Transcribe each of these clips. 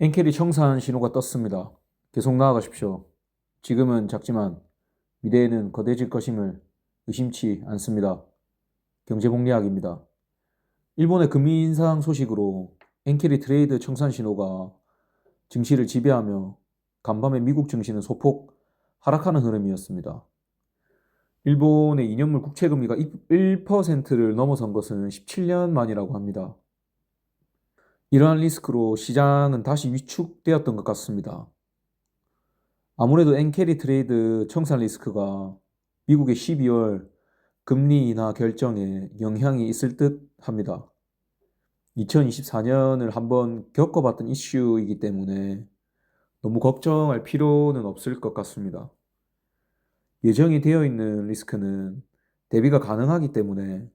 엔켈이 청산 신호가 떴습니다. 계속 나아가십시오. 지금은 작지만 미래에는 거대해질 것임을 의심치 않습니다. 경제공략입니다. 일본의 금리 인상 소식으로 엔켈이 트레이드 청산 신호가 증시를 지배하며 간밤에 미국 증시는 소폭 하락하는 흐름이었습니다. 일본의 2년물 국채금리가 1%를 넘어선 것은 17년 만이라고 합니다. 이러한 리스크로 시장은 다시 위축되었던 것 같습니다. 아무래도 엔캐리 트레이드 청산 리스크가 미국의 12월 금리 인하 결정에 영향이 있을 듯 합니다. 2024년을 한번 겪어봤던 이슈이기 때문에 너무 걱정할 필요는 없을 것 같습니다. 예정이 되어 있는 리스크는 대비가 가능하기 때문에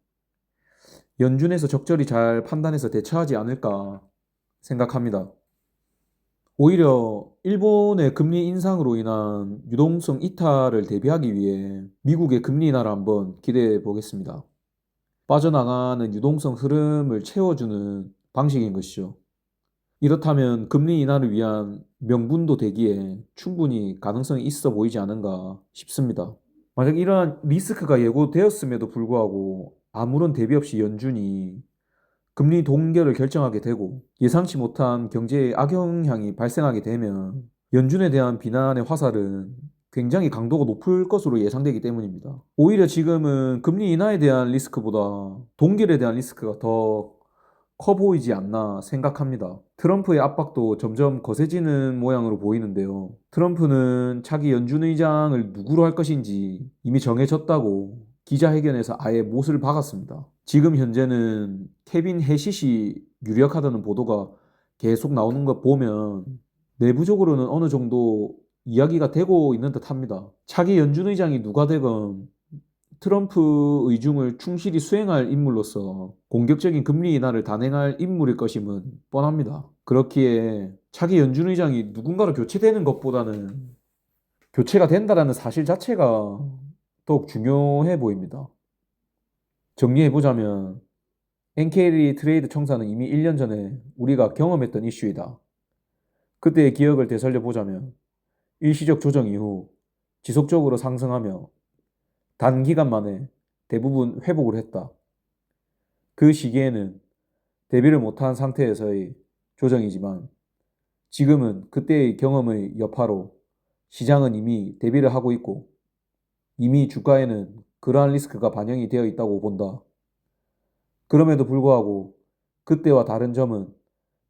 연준에서 적절히 잘 판단해서 대처하지 않을까 생각합니다. 오히려 일본의 금리 인상으로 인한 유동성 이탈을 대비하기 위해 미국의 금리 인하를 한번 기대해 보겠습니다. 빠져나가는 유동성 흐름을 채워주는 방식인 것이죠. 이렇다면 금리 인하를 위한 명분도 되기에 충분히 가능성이 있어 보이지 않은가 싶습니다. 만약 이러한 리스크가 예고되었음에도 불구하고 아무런 대비 없이 연준이 금리 동결을 결정하게 되고 예상치 못한 경제에 악영향이 발생하게 되면 연준에 대한 비난의 화살은 굉장히 강도가 높을 것으로 예상되기 때문입니다. 오히려 지금은 금리 인하에 대한 리스크보다 동결에 대한 리스크가 더 커 보이지 않나 생각합니다. 트럼프의 압박도 점점 거세지는 모양으로 보이는데요. 트럼프는 차기 연준 의장을 누구로 할 것인지 이미 정해졌다고 기자회견에서 아예 못을 박았습니다. 지금 현재는 케빈 해시시 유력하다는 보도가 계속 나오는 거 보면 내부적으로는 어느 정도 이야기가 되고 있는 듯 합니다. 차기 연준 의장이 누가 되건 트럼프 의중을 충실히 수행할 인물로서 공격적인 금리 인하를 단행할 인물일 것임은 뻔합니다. 그렇기에 차기 연준 의장이 누군가로 교체되는 것보다는 교체가 된다라는 사실 자체가 더욱 중요해 보입니다. 정리해보자면 엔케리 트레이드 청산은 이미 1년 전에 우리가 경험했던 이슈이다. 그때의 기억을 되살려보자면 일시적 조정 이후 지속적으로 상승하며 단기간 만에 대부분 회복을 했다. 그 시기에는 대비를 못한 상태에서의 조정이지만 지금은 그때의 경험의 여파로 시장은 이미 대비를 하고 있고 이미 주가에는 그러한 리스크가 반영이 되어 있다고 본다. 그럼에도 불구하고 그때와 다른 점은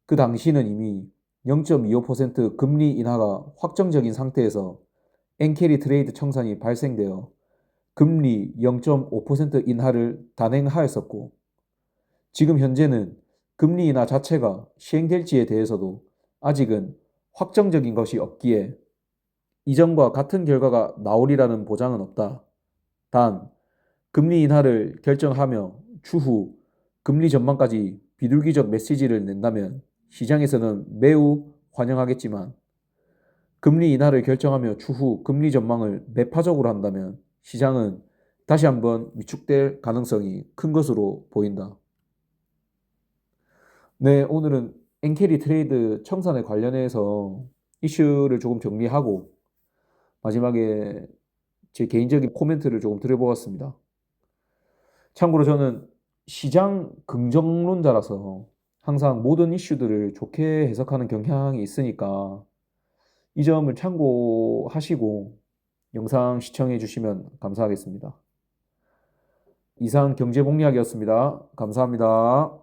그 당시는 이미 0.25% 금리 인하가 확정적인 상태에서 엔캐리 트레이드 청산이 발생되어 금리 0.5% 인하를 단행하였었고 지금 현재는 금리 인하 자체가 시행될지에 대해서도 아직은 확정적인 것이 없기에 이전과 같은 결과가 나오리라는 보장은 없다. 단, 금리 인하를 결정하며 추후 금리 전망까지 비둘기적 메시지를 낸다면 시장에서는 매우 환영하겠지만 금리 인하를 결정하며 추후 금리 전망을 매파적으로 한다면 시장은 다시 한번 위축될 가능성이 큰 것으로 보인다. 네, 오늘은 엔캐리 트레이드 청산에 관련해서 이슈를 조금 정리하고 마지막에 제 개인적인 코멘트를 조금 드려보았습니다. 참고로 저는 시장 긍정론자라서 항상 모든 이슈들을 좋게 해석하는 경향이 있으니까 이 점을 참고하시고 영상 시청해 주시면 감사하겠습니다. 이상 경제공략이었습니다. 감사합니다.